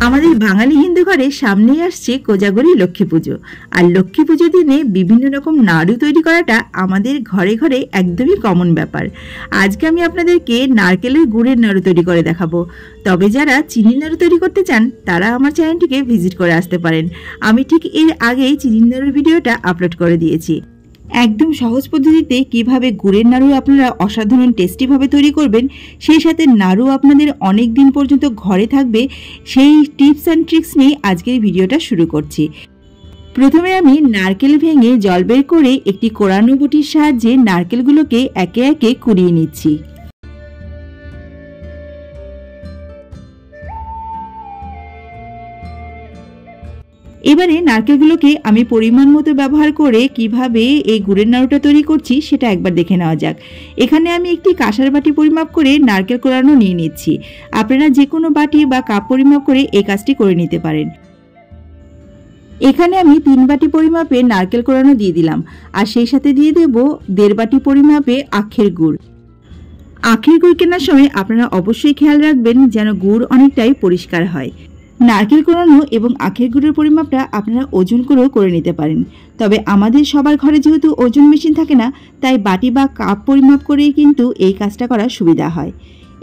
আমাদের বাঙালি হিন্দু ঘরে সামনেই আসছে কোজাগরি লক্ষ্মী পুজো। আর লক্ষ্মী পুজোর দিনে বিভিন্ন রকম নাড়ু তৈরি করাটা আমাদের ঘরে ঘরে একদমই কমন ব্যাপার। আজকে আমি আপনাদেরকে নারকেলের গুড়ের নাড়ু তৈরি করে দেখাবো। তবে যারা চিনির নাড়ু তৈরি করতে চান তারা আমার চ্যানেলটিকে ভিজিট করে আসতে পারেন। আমি ঠিক এর আগেই চিনির নাড়ুর ভিডিওটা আপলোড করে দিয়েছি। একদম সহজ পদ্ধতিতে কিভাবে গুড়ের নাড়ু আপনারা অসাধারণ টেস্টিভাবে তৈরি করবেন, সেই সাথে নাড়ু আপনাদের অনেক দিন পর্যন্ত ঘরে থাকবে, সেই টিপস অ্যান্ড ট্রিক্স নিয়ে আজকের ভিডিওটা শুরু করছি। প্রথমে আমি নারকেল ভেঙে জল বের করে একটি কোরানো বটির সাহায্যে নারকেলগুলোকে একে একে কুড়িয়ে নিচ্ছি। এবারে নারকেলগুলোকে আমি পরিমাণ মতো ব্যবহার করে কিভাবে এই গুড়ের নাড়ুটা তৈরি করছি সেটা একবার দেখে নেওয়া যাক। এখানে আমি একটি কাঁসার বাটি পরিমাপ করে নারকেল কোরানো নিয়ে নিচ্ছি। আপনারা যে কোনো বাটি বা কাপ পরিমাপ করে এই কাজটি করে নিতে পারেন। এখানে আমি 3 বাটি পরিমাপে নারকেল কোরানো দিয়ে দিলাম, আর সেই সাথে দিয়ে দেব 1.5 বাটি পরিমাপে আখের গুড়। আখের গুড় কেনার সময় আপনারা অবশ্যই খেয়াল রাখবেন যেন গুড় অনেকটাই পরিষ্কার হয়। নারকেল কোরানো এবং আখের গুড়ের পরিমাপটা আপনারা ওজন করেও করে নিতে পারেন, তবে আমাদের সবার ঘরে যেহেতু ওজন মেশিন থাকে না, তাই বাটি বা কাপ পরিমাপ করেই কিন্তু এই কাজটা করা সুবিধা হয়।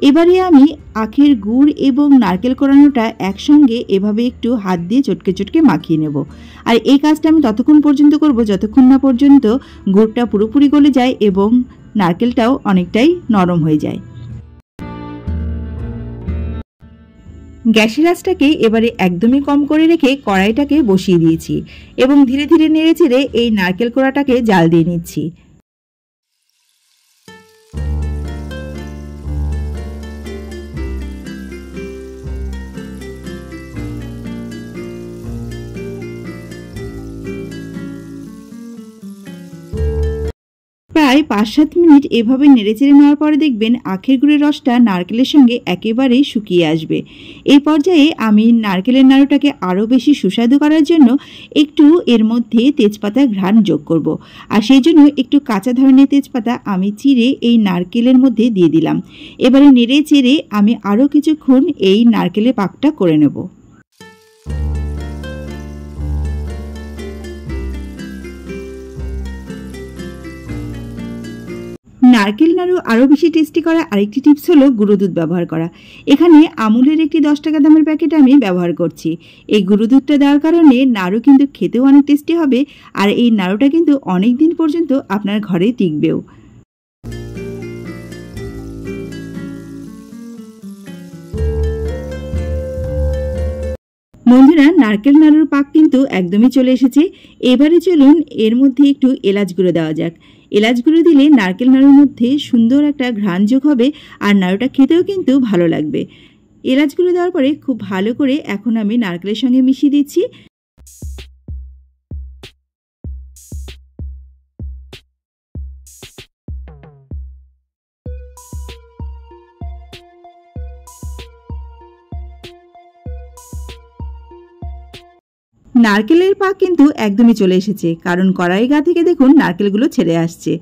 এবারে আমি আখের গুড় এবং নারকেল কোরানোটা একসঙ্গে এভাবে একটু হাত দিয়ে চটকে চটকে মাখিয়ে নেব। আর এই কাজটা আমি ততক্ষণ পর্যন্ত করব যতক্ষণ না পর্যন্ত গুড়টা পুরোপুরি গলে যায় এবং নারকেলটাও অনেকটাই নরম হয়ে যায়। গ্যাসের আঁচটাকে এবারে একদমই কম করে রেখে কড়াইটাকে বসিয়ে দিয়েছি এবং ধীরে ধীরে নেড়ে চেড়ে এই নারকেল কোড়াটাকে জাল দিয়ে নিচ্ছি। প্রায় 5-7 মিনিট এভাবে নেড়েচেড়ে নেওয়ার পরে দেখবেন আখের গুড়ের রসটা নারকেলের সঙ্গে একেবারেই শুকিয়ে আসবে। এই পর্যায়ে আমি নারকেলের নাড়ুটাকে আরও বেশি সুস্বাদু করার জন্য একটু এর মধ্যে তেজপাতার ঘ্রাণ যোগ করব। আর সেই জন্য একটু কাঁচা ধরনের তেজপাতা আমি চিড়ে এই নারকেলের মধ্যে দিয়ে দিলাম। এবারে নেড়ে চেড়ে আমি আরও কিছুক্ষণ এই নারকেলের পাকটা করে নেব। নারকেল নাড়ু আরও বেশি টেস্টি করা আরেকটি টিপস হলো গুঁড়ো দুধ ব্যবহার করা। এখানে আমুলের একটি 10 টাকা দামের প্যাকেট আমি ব্যবহার করছি। এই গুঁড়ো দুধটা দেওয়ার কারণে নাড়ু কিন্তু খেতেও অনেক টেস্টি হবে, আর এই নাড়ুটা কিন্তু অনেক দিন পর্যন্ত আপনার ঘরে টিকবেও। বন্ধুরা, নারকেল নাড়ুর পাক কিন্তু একদমই চলে এসেছে। এবারে চলুন এর মধ্যে একটু এলাচ গুঁড়ো দেওয়া যাক। এলাচ গুঁড়ো দিলে নারকেল নাড়ুর মধ্যে সুন্দর একটা ঘ্রাণ যোগ হবে, আর নাড়ুটা খেতেও কিন্তু ভালো লাগবে। এলাচ গুঁড়ো দেওয়ার পরে খুব ভালো করে এখন আমি নারকেলের সঙ্গে মিশিয়ে দিচ্ছি। নারকেলের পাক কিন্তু একদমই চলে এসেছে, কারণ কড়াই গা থেকে দেখুন নারকেলগুলো ছেড়ে আসছে।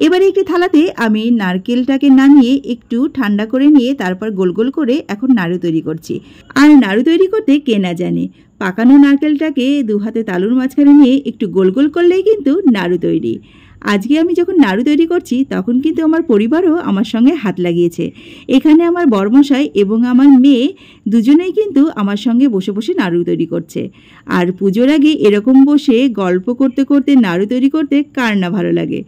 এবারে একটি থালাতে আমি নারকেলটাকে নামিয়ে একটু ঠান্ডা করে নিয়ে তারপর গোল গোল করে এখন নাড়ু তৈরি করছি। আর নাড়ু তৈরি করতে কে না জানে, পাকানো নারকেলটাকে 2 হাতে তালুর মাঝখানে নিয়ে একটু গোল গোল করলেই কিন্তু নাড়ু তৈরি। আজকে আমি যখন নাড়ু তৈরি করছি তখন কিন্তু আমার পরিবারও আমার সঙ্গে হাত লাগিয়েছে। এখানে আমার বড়মশাই এবং আমার মেয়ে দুজনেই কিন্তু আমার সঙ্গে বসে বসে নাড়ু তৈরি করছে। আর পুজোর আগে এরকম বসে গল্প করতে করতে নাড়ু তৈরি করতে কার না ভালো লাগে।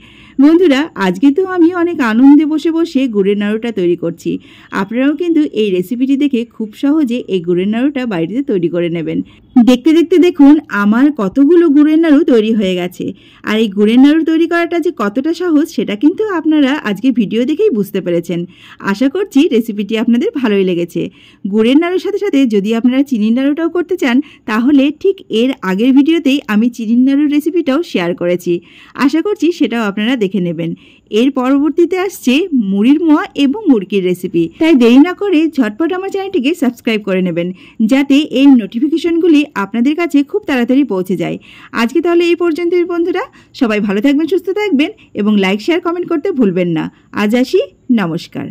বন্ধুরা, আজকে তো আমি অনেক আনন্দে বসে বসে গুড়ের নাড়ুটা তৈরি করছি। আপনারাও কিন্তু এই রেসিপিটি দেখে খুব সহজে এই গুড়ের নাড়ুটা বাড়িতে তৈরি করে নেবেন। দেখতে দেখতে দেখুন আমার কতগুলো গুড়ের নাড়ু তৈরি হয়ে গেছে। আর এই গুড়ের নাড়ু তৈরি করাটা যে কতটা সহজ সেটা কিন্তু আপনারা আজকে ভিডিও দেখেই বুঝতে পেরেছেন। আশা করছি রেসিপিটি আপনাদের ভালোই লেগেছে। গুড়ের নাড়ুর সাথে সাথে যদি আপনারা চিনির নাড়ুটাও করতে চান তাহলে ঠিক এর আগের ভিডিওতেই আমি চিনির নাড়ুর রেসিপিটাও শেয়ার করেছি। আশা করছি সেটাও আপনারা দেখে নেবেন। এর পরবর্তীতে আসছে মুড়ির মোয়া এবং মুরগির রেসিপি। তাই দেরি না করে ঝটপট আমার চ্যানেলটিকে সাবস্ক্রাইব করে নেবেন, যাতে এই নোটিফিকেশনগুলি আপনাদের কাছে খুব তাড়াতাড়ি পৌঁছে যায়। আজকে তাহলে এই পর্যন্তই বন্ধুরা, সবাই ভালো থাকবেন, সুস্থ থাকবেন এবং লাইক শেয়ার কমেন্ট করতে ভুলবেন না। আজ আসি, নমস্কার।